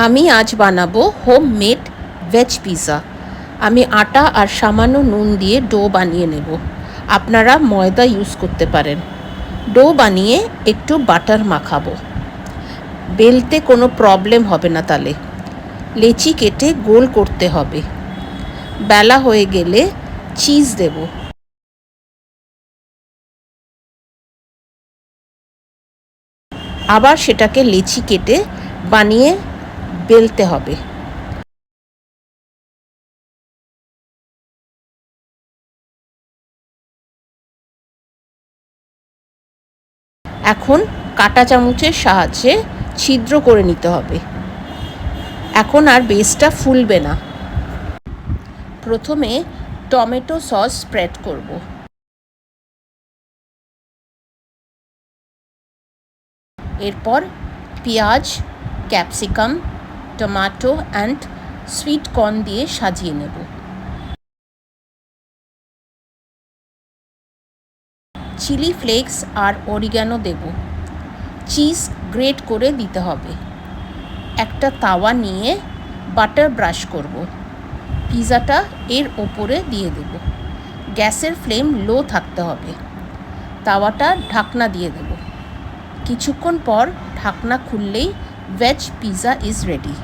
আমি আজ বানাবো হোমমেড ভেজ পিৎজা। আমি আটা আর সামান্য নুন দিয়ে ডো বানিয়ে নেব। আপনারা ময়দা ইউজ করতে পারেন। ডো বানিয়ে একটু বাটার মাখাবো। বেলতে কোনো প্রবলেম হবে না তাহলে। লেচি কেটে গোল করতে হবে। বেলা হয়ে গেলে চিজ দেব। আবার সেটাকে লেচি কেটে বানিয়ে বেলতে হবে। এখন কাঁটা চামচের সাহায্যে ছিদ্র করে নিতে হবে। এখন আর বেসটা ফুলবে না। প্রথমে টমেটো সস স্প্রেড করব। এরপর পেঁয়াজ, capsicum, tomato and sweet corn দিয়ে সাজিয়ে নেব। চিলি ফ্লেক্স আর অরিগ্যানো দেব। চিজ গ্রেট করে দিতে হবে। একটা তাওয়া নিয়ে বাটার ব্রাশ করব। পিৎজাটা এর ওপরে দিয়ে দেব। গ্যাসের ফ্লেম লো থাকতে হবে। তাওয়াটা ঢাকনা দিয়ে দেব। কিছুক্ষণ পর ঢাকনা খুললেই ভেজ পিৎজা ইজ রেডি।